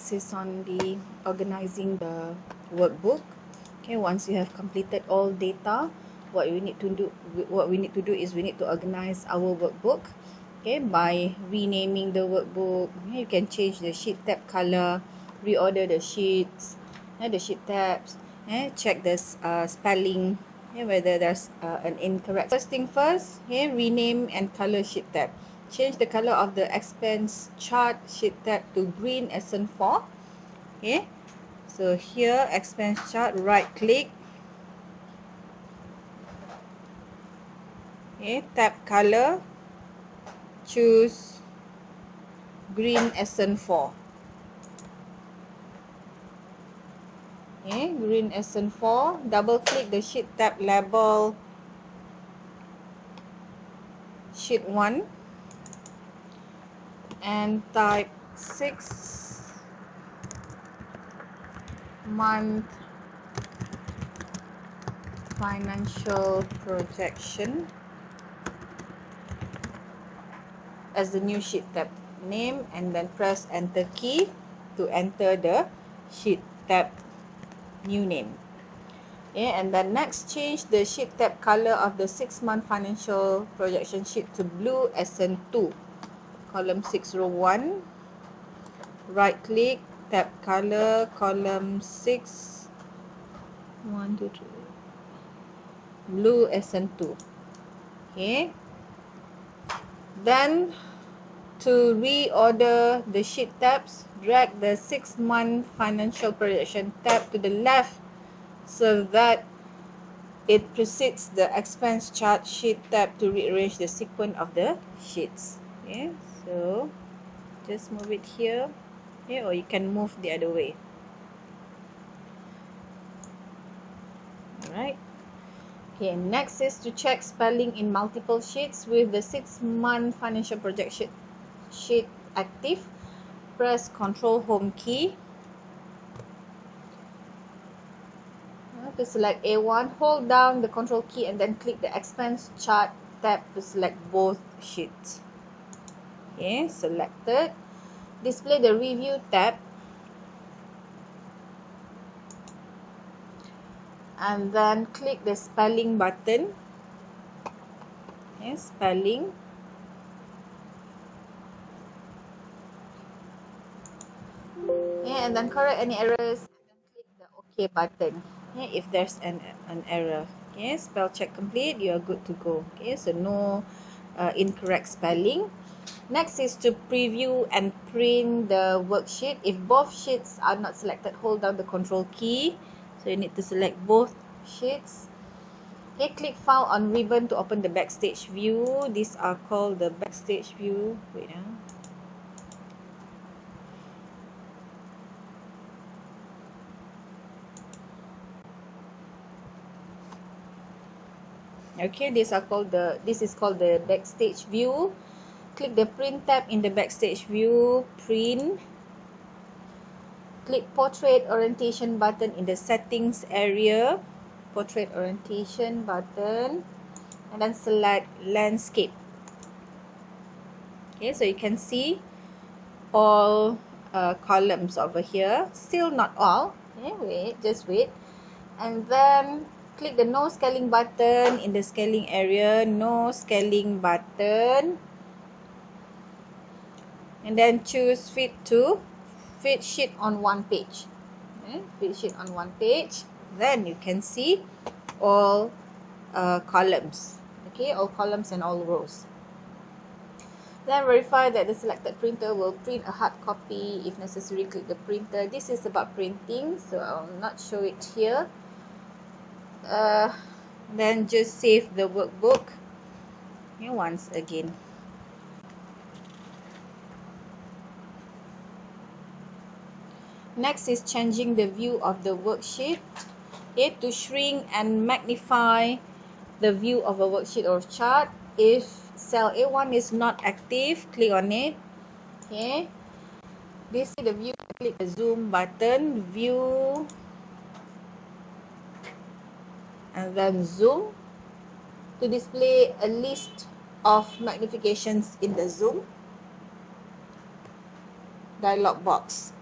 next is on the organizing the workbook. Okay, once you have completed all data, what we need to do is we need to organize our workbook. Okay, by renaming the workbook. You can change the sheet tab color, reorder the sheets, the sheet tabs, check the spelling, whether there's an incorrect. First thing first, rename and color sheet tab. Change the color of the expense chart sheet tab to green accent 4. Okay, so here expense chart, right click, tab color, choose green accent 4. Green accent 4, double click the sheet tab label sheet 1 and type 6-month financial projection as the new sheet tab name, and then press enter key to enter the sheet tab new name. And then next, change the sheet tab color of the 6-month financial projection sheet to blue accent 2, column 6 row 1, right click, tab color, column 6, 1, 2, 3, blue accent 2. Okay, then to reorder the sheet tabs, drag the 6-month financial projection tab to the left so that it precedes the expense chart sheet tab to rearrange the sequence of the sheets. Okay, so just move it here, or you can move the other way. Alright. Okay, next is to check spelling in multiple sheets with the 6-month financial projection sheet active. Press Ctrl Home key to select A1. Hold down the Ctrl key and then click the expense chart tab to select both sheets. Okay, selected. Display the review tab and then click the spelling button. Okay, spelling. And then correct any errors and then click the OK button. If there's an error. Okay, spell check complete, you are good to go. Okay, so no incorrect spelling. Next is to preview and print the worksheet. If both sheets are not selected, hold down the Control key. So you need to select both sheets. Okay, click File on ribbon to open the backstage view. These are called the backstage view. Wait. Okay, this is called the backstage view. Click the print tab in the backstage view, print. Click portrait orientation button in the settings area, portrait orientation button, and then select landscape. Okay, so you can see all columns over here. Still not all. Okay, just wait. And then click the no scaling button in the scaling area, no scaling button, and then choose fit sheet on one page. Fit sheet on one page. Then you can see all columns. Okay, all columns and all rows. Then verify that the selected printer will print a hard copy. If necessary, click the printer. This is about printing, so I'll not show it here. Then just save the workbook once again. Next is changing the view of the worksheet. To shrink and magnify the view of a worksheet or chart. If cell A1 is not active, click on it. Okay. This is the view. Click the zoom button, view, and then zoom to display a list of magnifications in the zoom dialog box.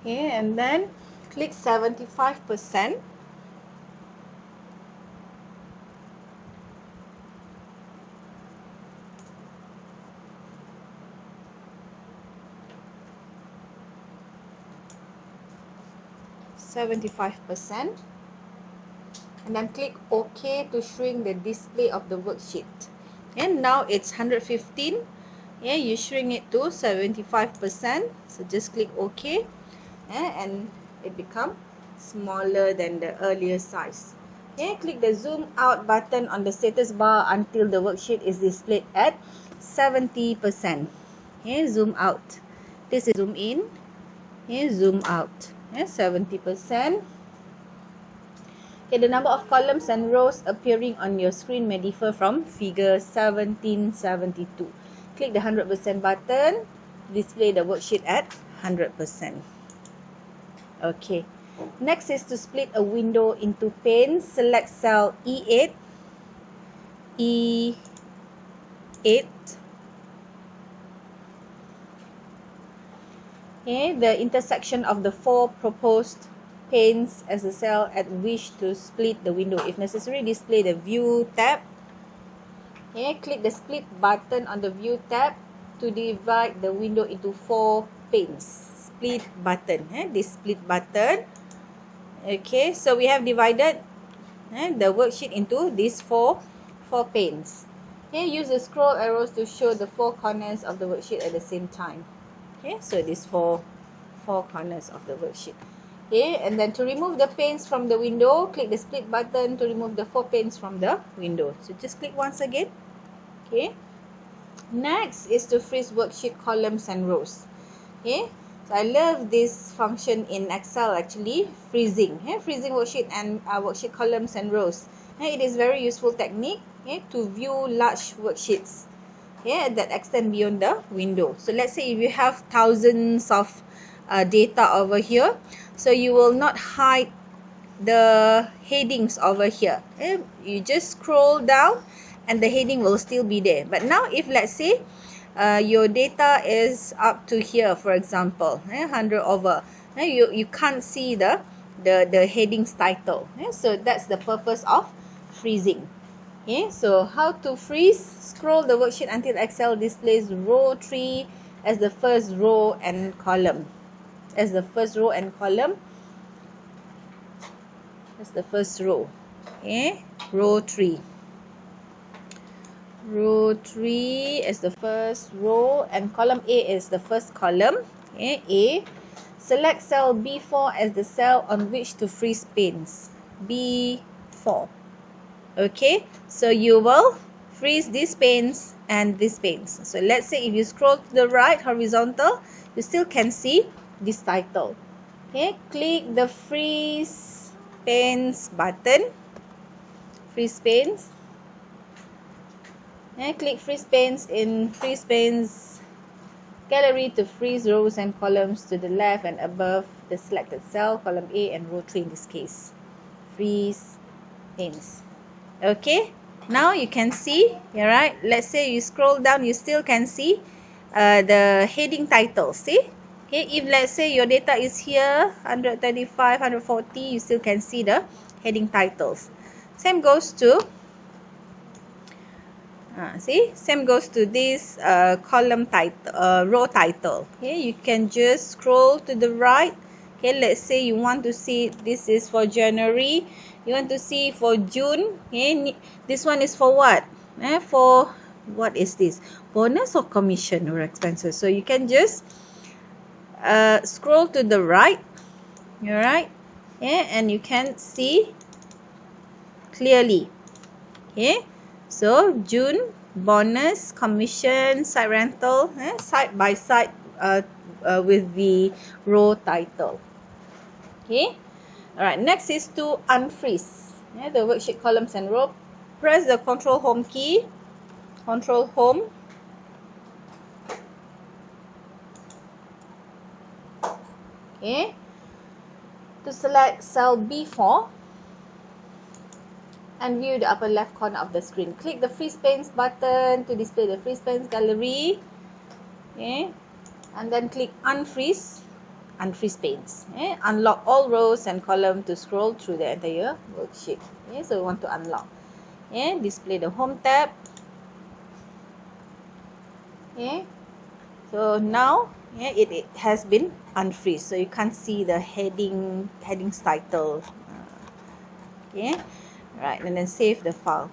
Okay, and then click 75%. And then click OK to shrink the display of the worksheet. And now it's 115. Yeah, you shrink it to 75%. So just click OK, and it becomes smaller than the earlier size. Okay, click the zoom out button on the status bar until the worksheet is displayed at 70%. Okay, zoom out. This is zoom in. Okay, zoom out. Okay, 70%. Okay, the number of columns and rows appearing on your screen may differ from figure 1772. Click the 100% button to display the worksheet at 100%. Okay, next is to split a window into panes. Select cell E8, E8. Okay, the intersection of the four proposed panes as the cell at which to split the window. If necessary, display the View tab. Okay, click the Split button on the View tab to divide the window into 4 panes. Split button. This split button. Okay, so we have divided the worksheet into these four panes. Okay, use the scroll arrows to show the 4 corners of the worksheet at the same time. Okay, so these four corners of the worksheet. Okay, and then to remove the panes from the window, click the split button to remove the 4 panes from the window. So just click once again. Okay, next is to freeze worksheet columns and rows. Okay, so I love this function in Excel actually, freezing. Freezing worksheet and worksheet columns and rows. It is very useful technique to view large worksheets that extend beyond the window. So let's say if you have thousands of data over here, so you will not hide the headings over here. You just scroll down and the heading will still be there. But now if let's say your data is up to here, for example, 100 over, you can't see the headings title. So that's the purpose of freezing. Okay, so how to freeze? Scroll the worksheet until Excel displays row 3 as the first row and column. As the first row and column. That's the first row. Okay, row 3. Row 3 is the first row and column A is the first column. Okay, A. Select cell B4 as the cell on which to freeze panes. B4. Okay, so you will freeze these panes and these panes. So let's say if you scroll to the right horizontal, you still can see this title. Okay, click the freeze panes button. Freeze panes. And click freeze panes in freeze panes gallery to freeze rows and columns to the left and above the selected cell, column A and row 3 in this case. Freeze panes. Okay, now you can see, alright, let's say you scroll down, you still can see the heading titles. See? Okay, if let's say your data is here 135, 140, you still can see the heading titles. Same goes to same goes to this column title, row title. Okay, you can just scroll to the right. Okay, let's say you want to see this is for January, you want to see for June. Okay, this one is for what? For what is this? Bonus or commission or expenses? So you can just scroll to the right. Alright, and you can see clearly. Okay, so June, bonus, commission, side rental, side by side with the row title. Okay, alright, next is to unfreeze the worksheet columns and row. Press the Control Home key, Control Home. Okay, to select cell B4 and view the upper left corner of the screen. Click the freeze panes button to display the freeze panes gallery. Okay, and then click unfreeze. unfreeze panes. Okay? Unlock all rows and columns to scroll through the entire worksheet. Okay? So we want to unlock. Okay? Display the home tab. Okay? So now it has been unfreeze. So you can't see the headings title. Okay? Right, and then save the file.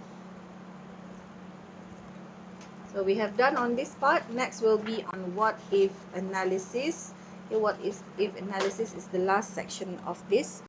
So we have done on this part. Next will be on what if analysis. Okay, what if analysis is the last section of this